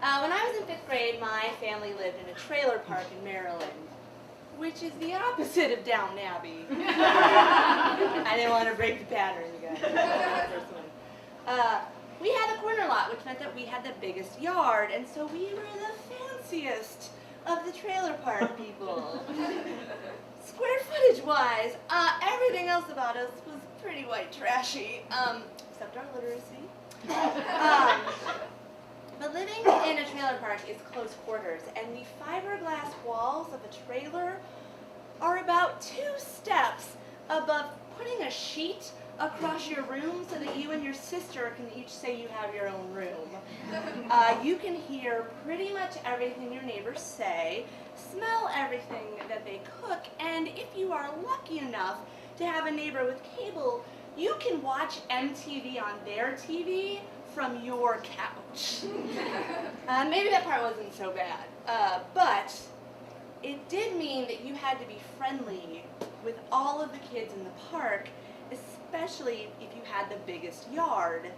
When I was in 5th grade, my family lived in a trailer park in Maryland, which is the opposite of Downton Abbey. I didn't want to break the pattern, you guys. That's the first one. We had a corner lot, which meant that we had the biggest yard, and so we were the fanciest of the trailer park people. Square footage-wise, everything else about us was pretty white trashy, except our literacy. But living in a trailer park is close quarters, and the fiberglass walls of a trailer are about 2 steps above putting a sheet across your room so that you and your sister can each say you have your own room. You can hear pretty much everything your neighbors say, smell everything that they cook, and if you are lucky enough to have a neighbor with cable, you can watch MTV on their TV from your couch. Maybe that part wasn't so bad, but it did mean that you had to be friendly with all of the kids in the park, especially if you had the biggest yard.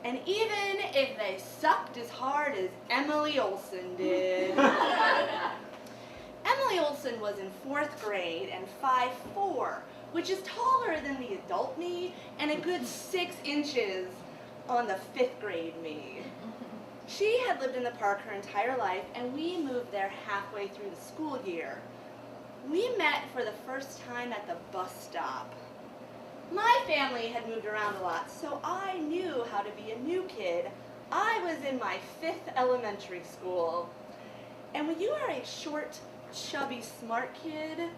And even if they sucked as hard as Emily Olsen did. Emily Olsen was in 4th grade and 5'4", which is taller than the adult me and a good 6 inches on the 5th grade me. She had lived in the park her entire life, and we moved there halfway through the school year. We met for the first time at the bus stop. My family had moved around a lot, so I knew how to be a new kid. I was in my 5th elementary school. And when you are a short, chubby, smart kid,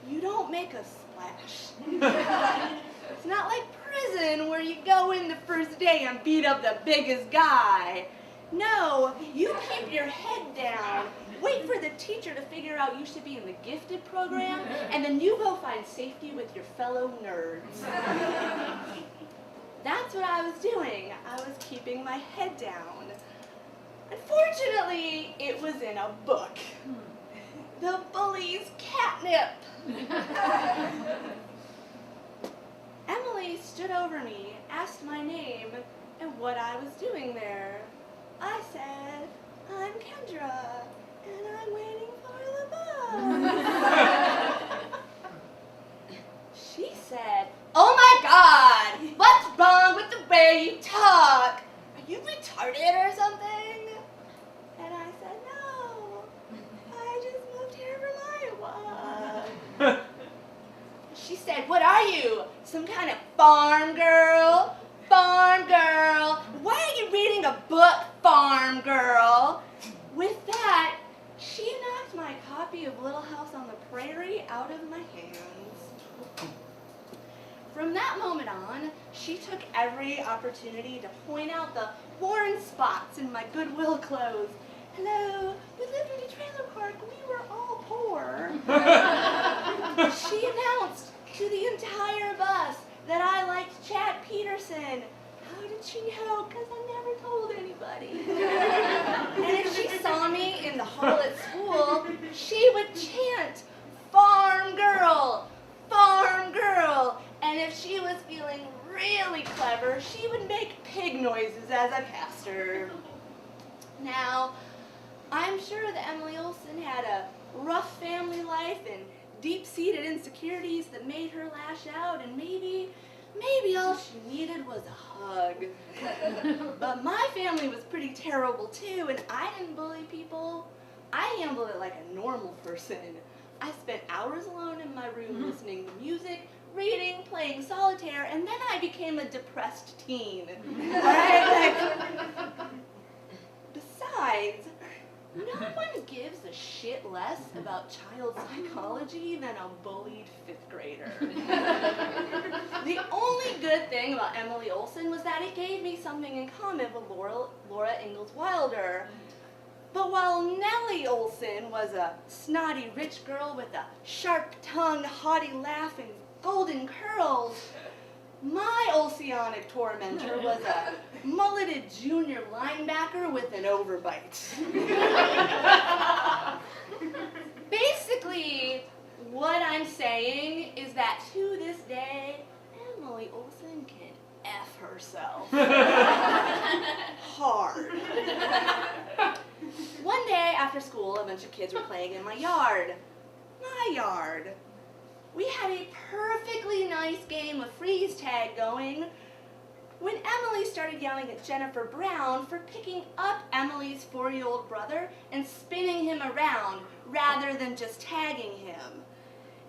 you don't make a splash. It's not like prison where you go in the first day and beat up the biggest guy. No, you keep your head down, wait for the teacher to figure out you should be in the gifted program, and then you go find safety with your fellow nerds. That's what I was doing. I was keeping my head down. Unfortunately, it was in a book. The Bully's Catnip. Emily stood over me, asked my name, and what I was doing there. I said, I'm Kendra, and I'm waiting for the bus. She said, oh my God, what's wrong with the way you talk? Are you retarded or something? And I said, no, I just moved here from Iowa. She said, what are you, some kind of farm girl? Farm girl, why are you reading a book, farm girl? With that, she knocked my copy of Little House on the Prairie out of my hands. From that moment on, she took every opportunity to point out the worn spots in my Goodwill clothes. Hello, we lived in a trailer park, we were all poor. She announced to the entire bus that I liked Chad Peterson. How did she know? Because I never told anybody. And if she saw me in the hall at school, she would chant, farm girl, farm girl. And if she was feeling really clever, she would make pig noises as I passed her. Now, I'm sure that Emily Olsen had a rough family life and deep-seated insecurities that made her lash out, and maybe all she needed was a hug. But my family was pretty terrible too, and I didn't bully people. I handled it like a normal person. I spent hours alone in my room listening to music, reading, playing solitaire, and then I became a depressed teen. All right? Besides, no one gives a shit less about child psychology than a bullied 5th grader. The only good thing about Emily Olsen was that it gave me something in common with Laura Ingalls Wilder. But while Nellie Olsen was a snotty rich girl with a sharp-tongued, haughty laugh and golden curls, my Oceanic tormentor was a mulleted junior linebacker with an overbite. Basically, what I'm saying is that to this day, Emily Olsen can F herself. Hard. bunch of kids were playing in my yard. My yard. We had a perfectly nice game of freeze tag going when Emily started yelling at Jennifer Brown for picking up Emily's 4-year-old brother and spinning him around rather than just tagging him.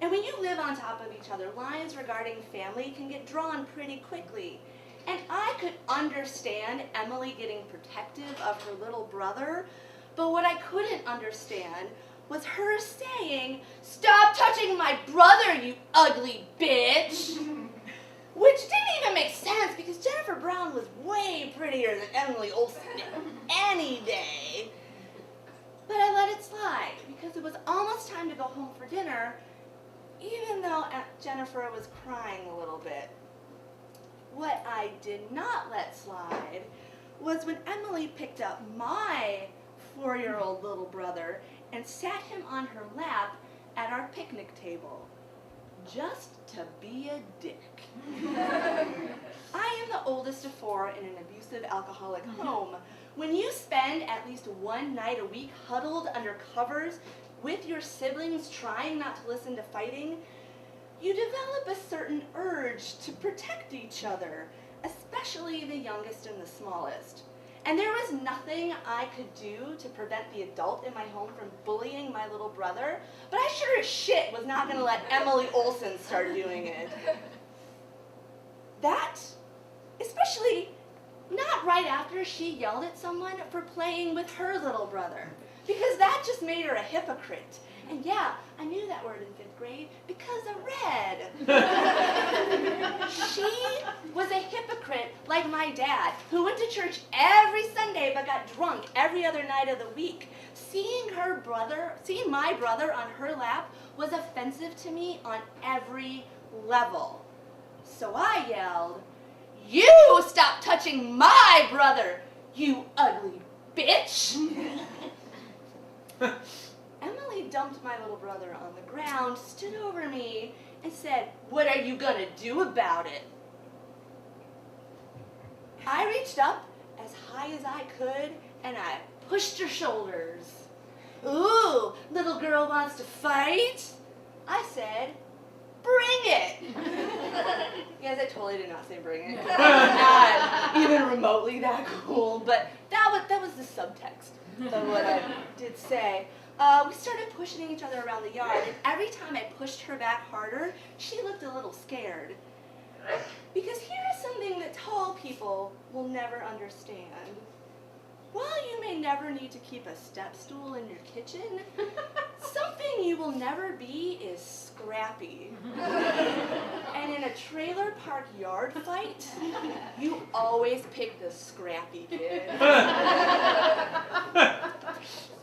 And when you live on top of each other, lines regarding family can get drawn pretty quickly. And I could understand Emily getting protective of her little brother, but what I couldn't understand was her saying, "Stop touching my brother, you ugly bitch!" Which didn't even make sense because Jennifer Brown was way prettier than Emily Olsen any day. But I let it slide because it was almost time to go home for dinner, even though Aunt Jennifer was crying a little bit. What I did not let slide was when Emily picked up my 4-year-old little brother and sat him on her lap at our picnic table, just to be a dick. I am the oldest of 4 in an abusive alcoholic home. When you spend at least one night a week huddled under covers with your siblings trying not to listen to fighting, you develop a certain urge to protect each other, especially the youngest and the smallest. And there was nothing I could do to prevent the adult in my home from bullying my little brother, but I sure as shit was not going to let Emily Olsen start doing it. That, especially not right after she yelled at someone for playing with her little brother, because that just made her a hypocrite. And yeah, I knew that word in 5th grade because I read. She was a hypocrite like my dad, who went to church every Sunday but got drunk every other night of the week. Seeing my brother on her lap was offensive to me on every level. So I yelled, "You stop touching my brother, you ugly bitch!" Emily dumped my little brother on the ground, stood over me, and said, "What are you gonna do about it?" I reached up as high as I could, and I pushed her shoulders. "Ooh, little girl wants to fight?" I said, "Bring it." Yes, I totally did not say bring it. Not even remotely that cool, but that was the subtext of what I did say. We started pushing each other around the yard, and every time I pushed her back harder, she looked a little scared. Because here's something that tall people will never understand. While you may never need to keep a step stool in your kitchen, something you will never be is scrappy. And in a trailer park yard fight, you always pick the scrappy kid.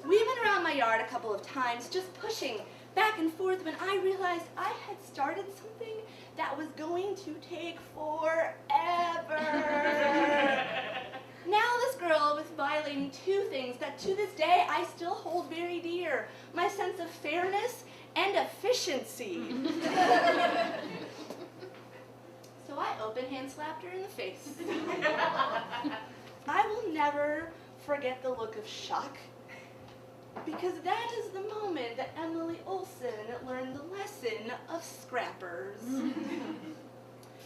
We've been around my yard a couple of times, just pushing back and forth, when I realized I had started something that was going to take forever. Now this girl was violating 2 things that to this day I still hold very dear: my sense of fairness and efficiency. So I open hand slapped her in the face. I will never forget the look of shock, because that is the moment that Emily Olsen learned the lesson of scrappers.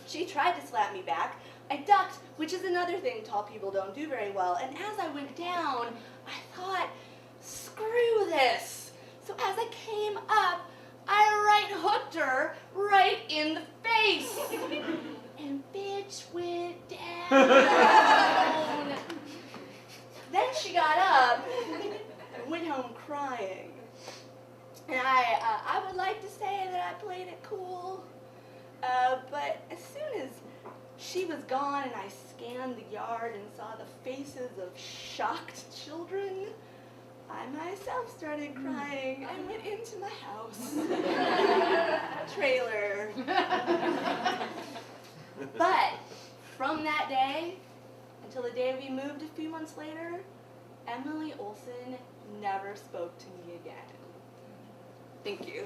She tried to slap me back. I ducked, which is another thing tall people don't do very well, and as I went down, I thought, screw this. So as I came up, I right hooked her right in the face. And bitch went down. Then she got up and went home crying. And I would like to say that I played it cool, but as soon as she was gone and I scanned the yard and saw the faces of shocked children, I myself started crying and went into my house. Trailer. But from that day until the day we moved a few months later, Emily Olsen never spoke to me again. Thank you.